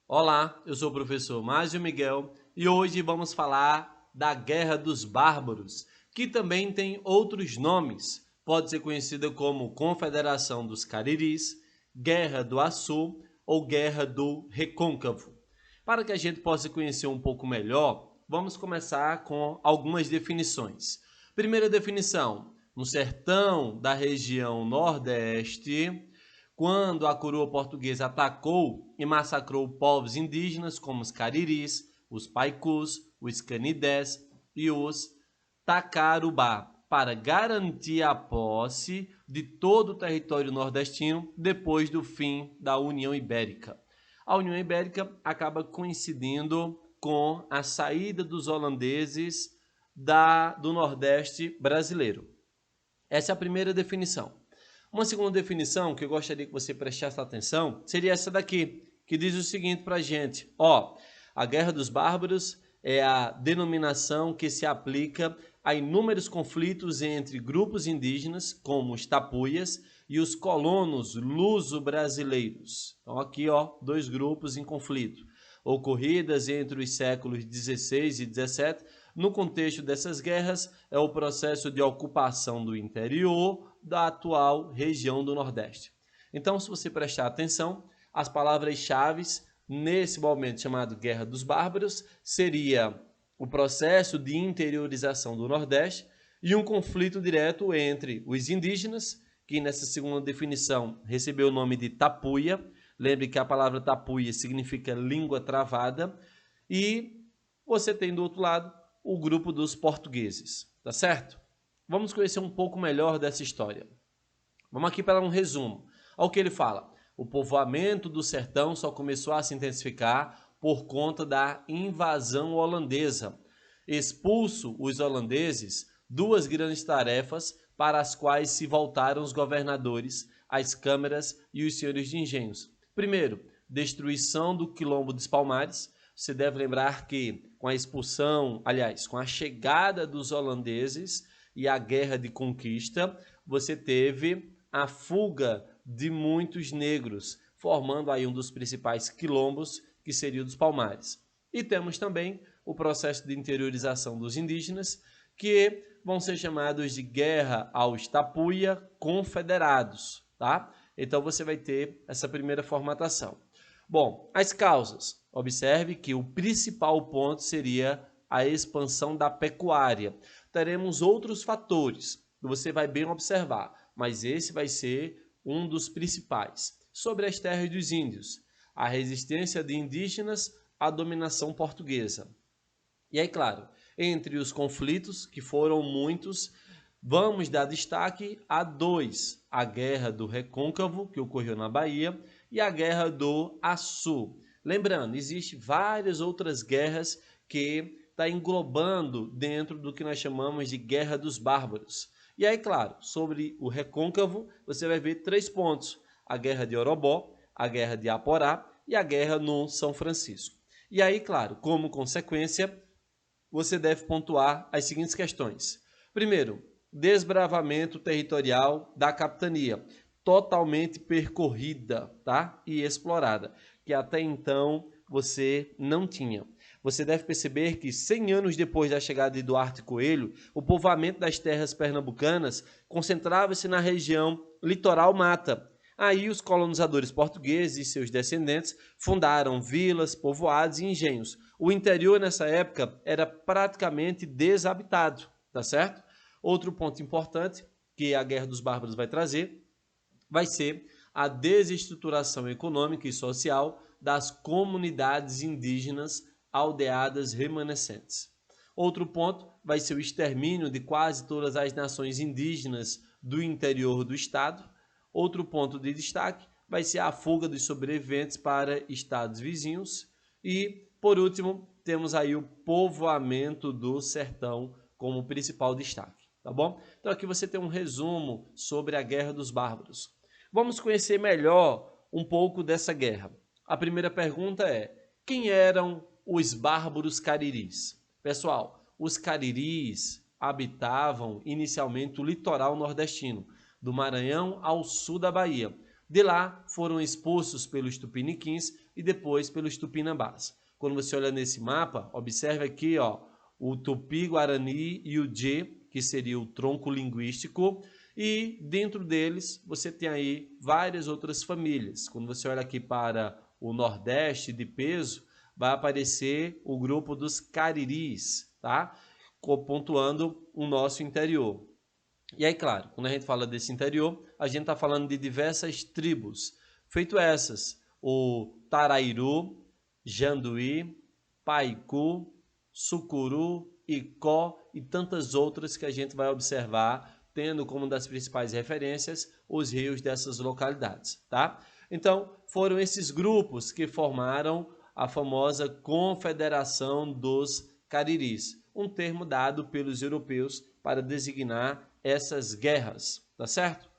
Olá, eu sou o professor Márcio Miguel e hoje vamos falar da Guerra dos Bárbaros, que também tem outros nomes. Pode ser conhecida como Confederação dos Cariris, Guerra do Açu ou Guerra do Recôncavo. Para que a gente possa conhecer um pouco melhor, vamos começar com algumas definições. Primeira definição: no sertão da região Nordeste, quando a coroa portuguesa atacou e massacrou povos indígenas como os cariris, os paicus, os canidés e os tacarubá, para garantir a posse de todo o território nordestino depois do fim da União Ibérica. A União Ibérica acaba coincidindo com a saída dos holandeses do Nordeste brasileiro. Essa é a primeira definição. Uma segunda definição que eu gostaria que você prestasse atenção seria essa daqui, que diz o seguinte para a gente: a Guerra dos Bárbaros é a denominação que se aplica a inúmeros conflitos entre grupos indígenas, como os tapuias, e os colonos luso-brasileiros. Então aqui, dois grupos em conflito, ocorridas entre os séculos 16 e 17. No contexto dessas guerras, é o processo de ocupação do interior da atual região do Nordeste. Então, se você prestar atenção, as palavras-chave nesse momento chamado Guerra dos Bárbaros seria o processo de interiorização do Nordeste e um conflito direto entre os indígenas, que nessa segunda definição recebeu o nome de tapuia. Lembre que a palavra tapuia significa língua travada. E você tem do outro lado o grupo dos portugueses, tá certo? Vamos conhecer um pouco melhor dessa história. Vamos aqui para um resumo. Ao que ele fala: o povoamento do sertão só começou a se intensificar por conta da invasão holandesa. Expulso os holandeses, duas grandes tarefas para as quais se voltaram os governadores, as câmaras e os senhores de engenhos. Primeiro, destruição do quilombo dos Palmares. Você deve lembrar que com a expulsão, aliás, com a chegada dos holandeses e a guerra de conquista, você teve a fuga de muitos negros, formando aí um dos principais quilombos, que seria o dos Palmares. E temos também o processo de interiorização dos indígenas, que vão ser chamados de Guerra aos Tapuia Confederados, tá? Então você vai ter essa primeira formatação. Bom, as causas. Observe que o principal ponto seria a expansão da pecuária. Teremos outros fatores, que você vai bem observar, mas esse vai ser um dos principais. Sobre as terras dos índios, a resistência de indígenas à dominação portuguesa. E aí, claro, entre os conflitos, que foram muitos, vamos dar destaque a dois: a Guerra do Recôncavo, que ocorreu na Bahia, e a Guerra do Açu. Lembrando, existem várias outras guerras que está englobando dentro do que nós chamamos de Guerra dos Bárbaros. E aí, claro, sobre o Recôncavo, você vai ver 3 pontos: a Guerra de Orobó, a Guerra de Aporá e a Guerra no São Francisco. E aí, claro, como consequência, você deve pontuar as seguintes questões. Primeiro, desbravamento territorial da capitania, totalmente percorrida, tá? E explorada, que até então você não tinha. Você deve perceber que 100 anos depois da chegada de Duarte Coelho, o povoamento das terras pernambucanas concentrava-se na região litoral mata. Aí os colonizadores portugueses e seus descendentes fundaram vilas, povoados e engenhos. O interior nessa época era praticamente desabitado, tá certo? Outro ponto importante que a Guerra dos Bárbaros vai trazer vai ser a desestruturação econômica e social das comunidades indígenas aldeadas remanescentes. Outro ponto vai ser o extermínio de quase todas as nações indígenas do interior do estado. Outro ponto de destaque vai ser a fuga dos sobreviventes para estados vizinhos. E, por último, temos aí o povoamento do sertão como principal destaque, tá bom? Então aqui você tem um resumo sobre a Guerra dos Bárbaros. Vamos conhecer melhor um pouco dessa guerra. A primeira pergunta é: quem eram os bárbaros cariris? Pessoal, os cariris habitavam inicialmente o litoral nordestino, do Maranhão ao sul da Bahia. De lá foram expulsos pelos tupiniquins e depois pelos Tupinambás. Quando você olha nesse mapa, observe aqui, ó, o Tupi-Guarani e o Djê, que seria o tronco linguístico, e dentro deles você tem aí várias outras famílias. Quando você olha aqui para o Nordeste de peso, vai aparecer o grupo dos Cariris, tá? Pontuando o nosso interior. E aí, claro, quando a gente fala desse interior, a gente está falando de diversas tribos, feito essas, o Tarairu, Janduí, Paicu, Sucuru, Icó e tantas outras que a gente vai observar, tendo como das principais referências os rios dessas localidades, tá? Então, foram esses grupos que formaram a famosa Confederação dos Cariris, um termo dado pelos europeus para designar essas guerras, tá certo?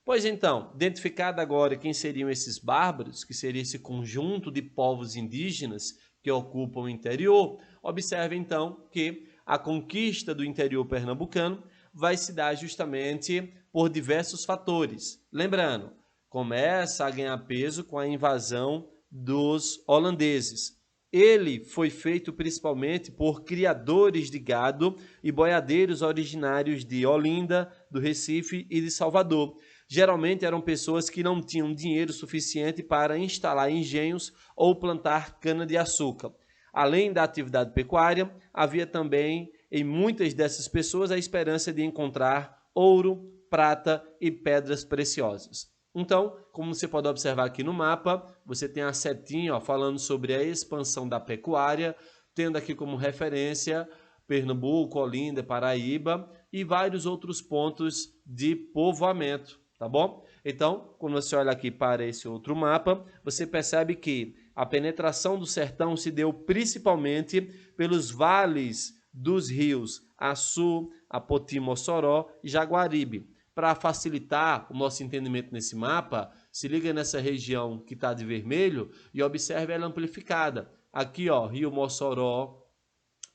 Pois então, identificado agora quem seriam esses bárbaros, que seria esse conjunto de povos indígenas que ocupam o interior, observe então que a conquista do interior pernambucano vai se dar justamente por diversos fatores. Lembrando, começa a ganhar peso com a invasão dos holandeses. Ele foi feito principalmente por criadores de gado e boiadeiros originários de Olinda, do Recife e de Salvador. Geralmente eram pessoas que não tinham dinheiro suficiente para instalar engenhos ou plantar cana-de-açúcar. Além da atividade pecuária, havia também em muitas dessas pessoas a esperança de encontrar ouro, prata e pedras preciosas. Então, como você pode observar aqui no mapa, você tem a setinha falando sobre a expansão da pecuária, tendo aqui como referência Pernambuco, Olinda, Paraíba e vários outros pontos de povoamento, tá bom? Então, quando você olha aqui para esse outro mapa, você percebe que a penetração do sertão se deu principalmente pelos vales dos rios Açu, Apoti-Mossoró e Jaguaribe. Para facilitar o nosso entendimento nesse mapa, se liga nessa região que está de vermelho e observe ela amplificada. Aqui, ó, Rio Mossoró,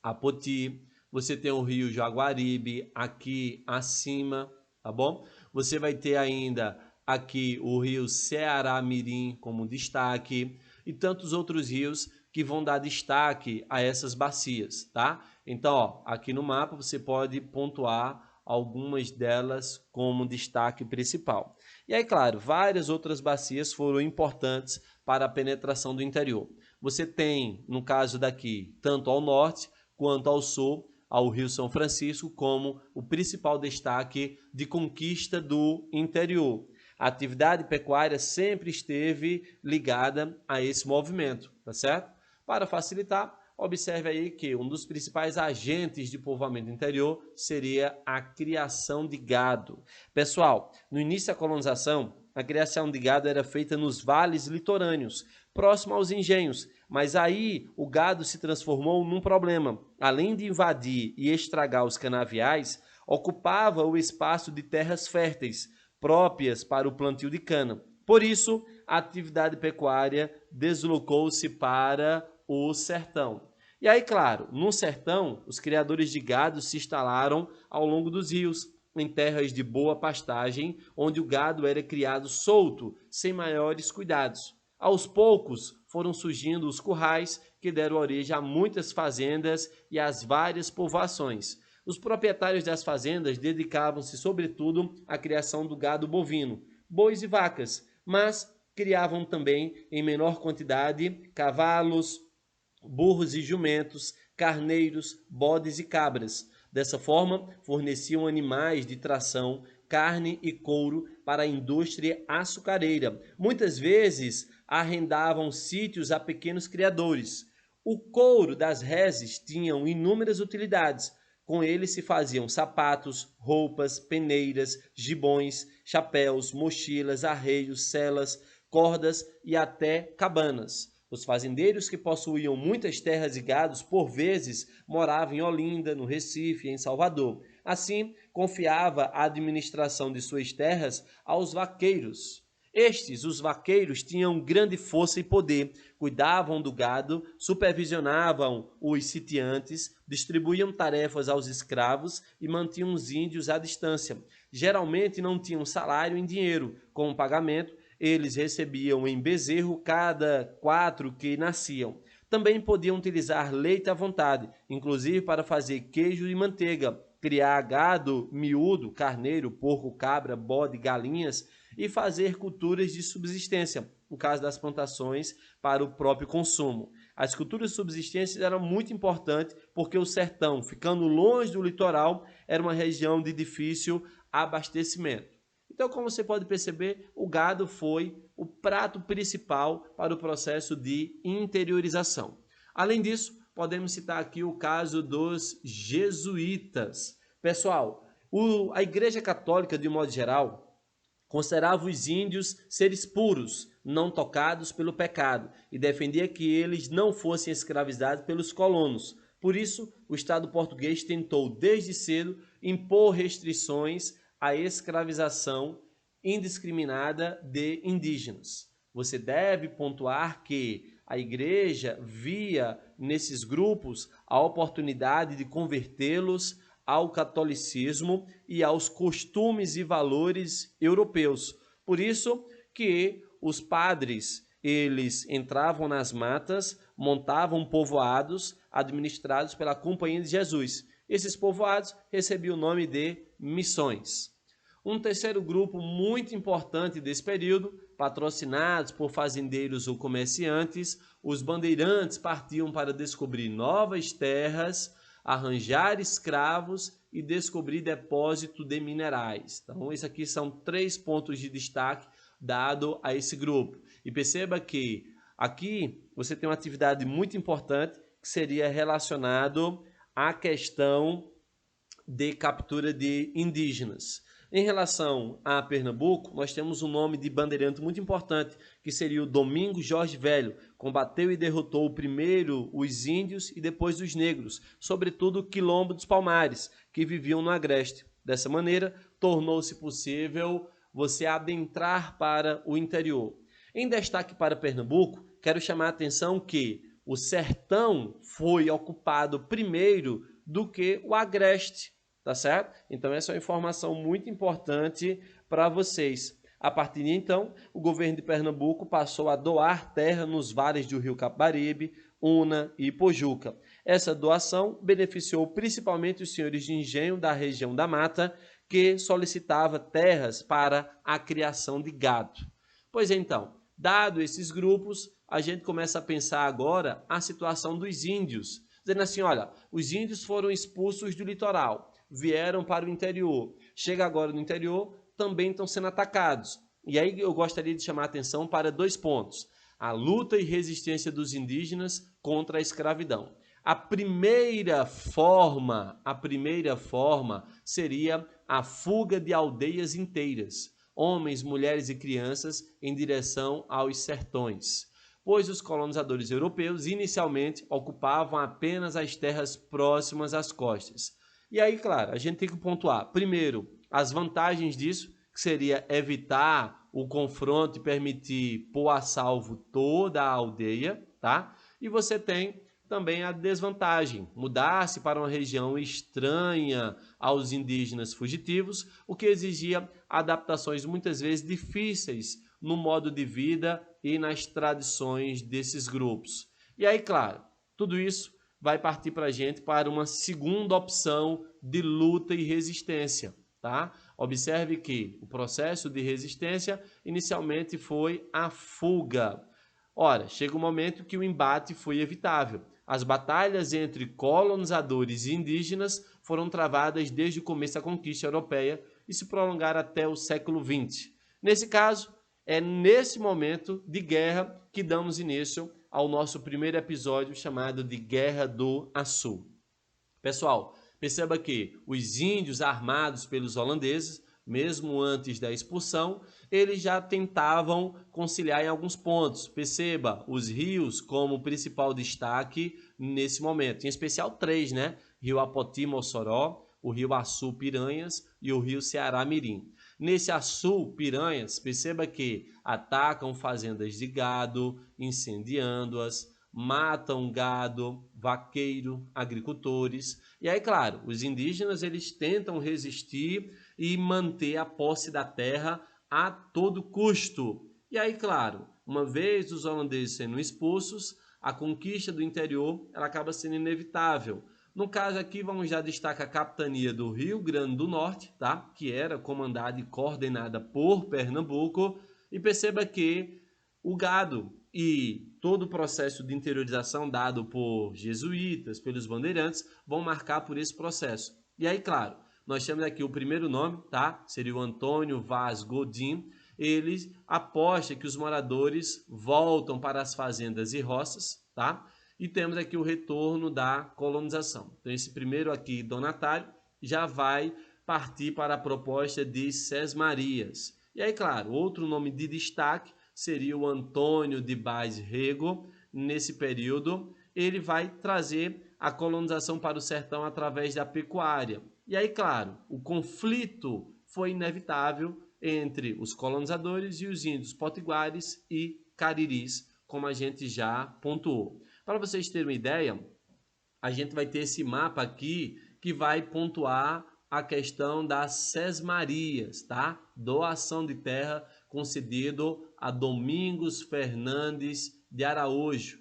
Apoti, você tem o Rio Jaguaribe aqui acima, tá bom? Você vai ter ainda aqui o Rio Ceará-Mirim como destaque e tantos outros rios que vão dar destaque a essas bacias, tá? Então, ó, aqui no mapa você pode pontuar algumas delas como destaque principal. E aí, claro, várias outras bacias foram importantes para a penetração do interior. Você tem, no caso daqui, tanto ao norte quanto ao sul, ao Rio São Francisco, como o principal destaque de conquista do interior. A atividade pecuária sempre esteve ligada a esse movimento, tá certo? Para facilitar, observe aí que um dos principais agentes de povoamento interior seria a criação de gado. Pessoal, no início da colonização, a criação de gado era feita nos vales litorâneos, próximo aos engenhos, mas aí o gado se transformou num problema. Além de invadir e estragar os canaviais, ocupava o espaço de terras férteis, próprias para o plantio de cana. Por isso, a atividade pecuária deslocou-se para o sertão. E aí, claro, no sertão, os criadores de gado se instalaram ao longo dos rios, em terras de boa pastagem, onde o gado era criado solto, sem maiores cuidados. Aos poucos, foram surgindo os currais, que deram origem a muitas fazendas e às várias povoações. Os proprietários das fazendas dedicavam-se, sobretudo, à criação do gado bovino, bois e vacas, mas criavam também, em menor quantidade, cavalos, burros e jumentos, carneiros, bodes e cabras. Dessa forma, forneciam animais de tração, carne e couro para a indústria açucareira. Muitas vezes, arrendavam sítios a pequenos criadores. O couro das reses tinha inúmeras utilidades. Com ele se faziam sapatos, roupas, peneiras, gibões, chapéus, mochilas, arreios, celas, cordas e até cabanas. Os fazendeiros que possuíam muitas terras e gados, por vezes, moravam em Olinda, no Recife e em Salvador. Assim, confiava a administração de suas terras aos vaqueiros. Estes, os vaqueiros, tinham grande força e poder, cuidavam do gado, supervisionavam os sitiantes, distribuíam tarefas aos escravos e mantinham os índios à distância. Geralmente não tinham salário em dinheiro como pagamento Eles recebiam em bezerro cada 4 que nasciam. Também podiam utilizar leite à vontade, inclusive para fazer queijo e manteiga, criar gado miúdo, carneiro, porco, cabra, bode, galinhas e fazer culturas de subsistência, no caso das plantações, para o próprio consumo. As culturas de subsistência eram muito importantes porque o sertão, ficando longe do litoral, era uma região de difícil abastecimento. Então, como você pode perceber, o gado foi o prato principal para o processo de interiorização. Além disso, podemos citar aqui o caso dos jesuítas. Pessoal, a Igreja Católica, de um modo geral, considerava os índios seres puros, não tocados pelo pecado, e defendia que eles não fossem escravizados pelos colonos. Por isso, o Estado português tentou, desde cedo, impor restrições à escravização indiscriminada de indígenas. Você deve pontuar que a igreja via nesses grupos a oportunidade de convertê-los ao catolicismo e aos costumes e valores europeus. Por isso que os padres, eles entravam nas matas, montavam povoados administrados pela Companhia de Jesus. Esses povoados recebiam o nome de missões. Um terceiro grupo muito importante desse período, patrocinados por fazendeiros ou comerciantes, os bandeirantes partiam para descobrir novas terras, arranjar escravos e descobrir depósito de minerais. Então, esses aqui são 3 pontos de destaque dado a esse grupo. E perceba que aqui você tem uma atividade muito importante que seria relacionado à questão de captura de indígenas. Em relação a Pernambuco, nós temos um nome de bandeirante muito importante, que seria o Domingos Jorge Velho. Combateu e derrotou primeiro os índios e depois os negros, sobretudo o Quilombo dos Palmares, que viviam no Agreste. Dessa maneira, tornou-se possível você adentrar para o interior. Em destaque para Pernambuco, quero chamar a atenção que o sertão foi ocupado primeiro do que o Agreste. Tá certo? Então, essa é uma informação muito importante para vocês. A partir de então, o governo de Pernambuco passou a doar terra nos vales do rio Capibaribe, Una e Pojuca. Essa doação beneficiou principalmente os senhores de engenho da região da Mata, que solicitava terras para a criação de gado. Pois então, dado esses grupos, a gente começa a pensar agora a situação dos índios. Dizendo assim, olha, os índios foram expulsos do litoral, vieram para o interior. Chega agora no interior, também estão sendo atacados. E aí eu gostaria de chamar a atenção para 2 pontos. A luta e resistência dos indígenas contra a escravidão. A primeira forma seria a fuga de aldeias inteiras, homens, mulheres e crianças em direção aos sertões, pois os colonizadores europeus inicialmente ocupavam apenas as terras próximas às costas. E aí, claro, a gente tem que pontuar, primeiro, as vantagens disso, que seria evitar o confronto e permitir pôr a salvo toda a aldeia, tá? E você tem também a desvantagem, mudar-se para uma região estranha aos indígenas fugitivos, o que exigia adaptações muitas vezes difíceis no modo de vida e nas tradições desses grupos. E aí, claro, tudo isso vai partir para a gente para uma segunda opção de luta e resistência, tá? Observe que o processo de resistência inicialmente foi a fuga. Ora, chega um momento que o embate foi evitável. As batalhas entre colonizadores e indígenas foram travadas desde o começo da conquista europeia e se prolongaram até o século XX. Nesse caso, é nesse momento de guerra que damos início ao nosso primeiro episódio chamado de Guerra do Açu. Pessoal, perceba que os índios armados pelos holandeses, mesmo antes da expulsão, eles já tentavam conciliar em alguns pontos. Perceba os rios como principal destaque nesse momento, em especial 3, né? Rio Apoti-Mossoró, o rio Açu-Piranhas e o rio Ceará-Mirim. Nesse Açu-Piranhas, perceba que atacam fazendas de gado, incendiando-as, matam gado, vaqueiro, agricultores. E aí, claro, os indígenas eles tentam resistir e manter a posse da terra a todo custo. E aí, claro, uma vez os holandeses sendo expulsos, a conquista do interior ela acaba sendo inevitável. No caso aqui, vamos já destacar a capitania do Rio Grande do Norte, tá? Que era comandada e coordenada por Pernambuco. E perceba que o gado e todo o processo de interiorização dado por jesuítas, pelos bandeirantes, vão marcar por esse processo. E aí, claro, nós temos aqui o primeiro nome, tá? Seria o Antônio Vaz Godin. Ele aposta que os moradores voltam para as fazendas e roças, tá? E temos aqui o retorno da colonização. Então, esse primeiro aqui, donatário, já vai partir para a proposta de Sesmarias. E aí, claro, outro nome de destaque seria o Antônio de Baz Rego. Nesse período, ele vai trazer a colonização para o sertão através da pecuária. E aí, claro, o conflito foi inevitável entre os colonizadores e os índios potiguares e cariris, como a gente já pontuou. Para vocês terem uma ideia, a gente vai ter esse mapa aqui que vai pontuar a questão das sesmarias, tá? Doação de terra concedido a Domingos Fernandes de Araújo.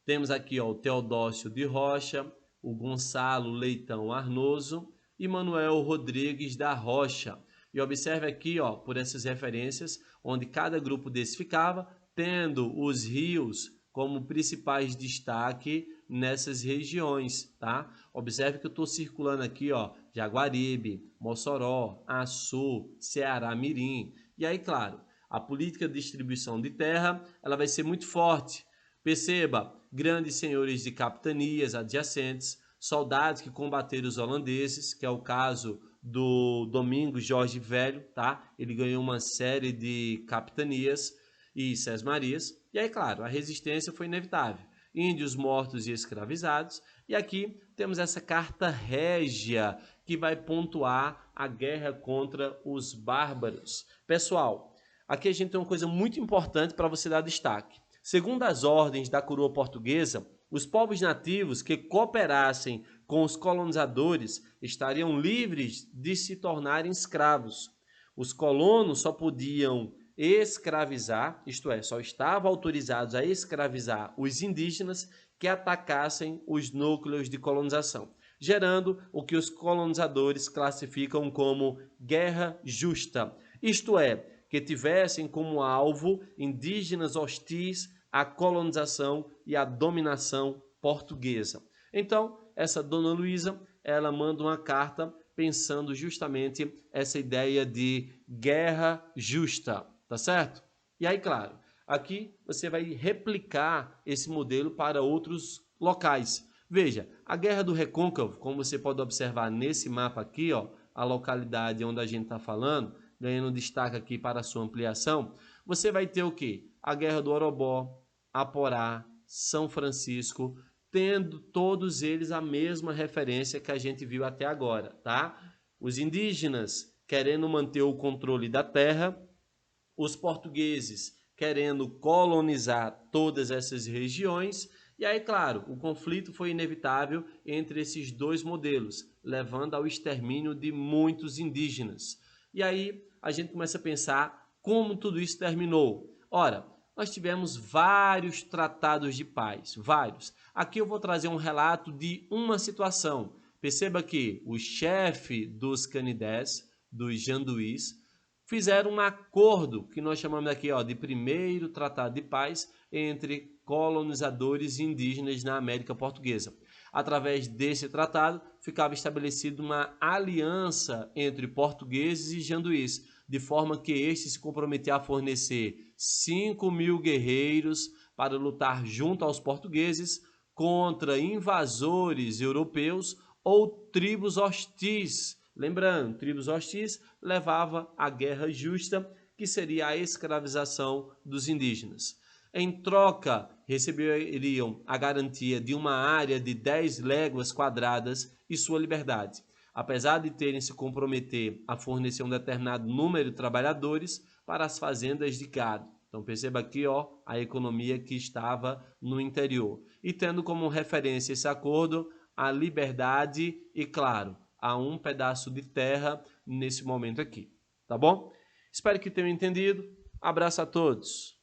Temos aqui ó, o Teodócio de Rocha, o Gonçalo Leitão Arnoso e Manuel Rodrigues da Rocha. E observe aqui, ó, por essas referências, onde cada grupo desse ficava, tendo os rios como principais destaque nessas regiões, tá? Observe que eu estou circulando aqui, ó, Jaguaribe, Mossoró, Açu, Ceará, Mirim. E aí, claro, a política de distribuição de terra, ela vai ser muito forte. Perceba, grandes senhores de capitanias adjacentes, soldados que combateram os holandeses, que é o caso do Domingos Jorge Velho, tá? Ele ganhou uma série de capitanias e sesmarias. E aí, claro, a resistência foi inevitável. Índios mortos e escravizados. E aqui temos essa carta régia que vai pontuar a guerra contra os bárbaros. Pessoal, aqui a gente tem uma coisa muito importante para você dar destaque. Segundo as ordens da coroa portuguesa, os povos nativos que cooperassem com os colonizadores estariam livres de se tornarem escravos. Os colonos só podiam escravizar, isto é, só estavam autorizados a escravizar os indígenas que atacassem os núcleos de colonização, gerando o que os colonizadores classificam como guerra justa, isto é, que tivessem como alvo indígenas hostis à colonização e à dominação portuguesa. Então, essa Dona Luísa, ela manda uma carta pensando justamente essa ideia de guerra justa, tá certo? E aí, claro, aqui você vai replicar esse modelo para outros locais. Veja, a Guerra do Recôncavo, como você pode observar nesse mapa aqui, ó, a localidade onde a gente está falando, ganhando destaque aqui para a sua ampliação, você vai ter o quê? A Guerra do Orobó, Aporá, São Francisco, tendo todos eles a mesma referência que a gente viu até agora, tá? Os indígenas querendo manter o controle da terra, os portugueses querendo colonizar todas essas regiões, e aí, claro, o conflito foi inevitável entre esses dois modelos, levando ao extermínio de muitos indígenas. E aí a gente começa a pensar como tudo isso terminou. Ora, nós tivemos vários tratados de paz, vários. Aqui eu vou trazer um relato de uma situação. Perceba que o chefe dos canidés, dos janduís, fizeram um acordo que nós chamamos aqui ó, de primeiro tratado de paz entre colonizadores indígenas na América Portuguesa. Através desse tratado, ficava estabelecida uma aliança entre portugueses e janduís, de forma que estes se comprometiam a fornecer 5.000 guerreiros para lutar junto aos portugueses contra invasores europeus ou tribos hostis. Lembrando, tribos hostis levava à guerra justa, que seria a escravização dos indígenas. Em troca, receberiam a garantia de uma área de 10 léguas quadradas e sua liberdade. Apesar de terem se comprometer a fornecer um determinado número de trabalhadores para as fazendas de gado. Então perceba aqui ó, a economia que estava no interior. E tendo como referência esse acordo, a liberdade e, claro, a um pedaço de terra nesse momento aqui. Tá bom? Espero que tenham entendido. Abraço a todos!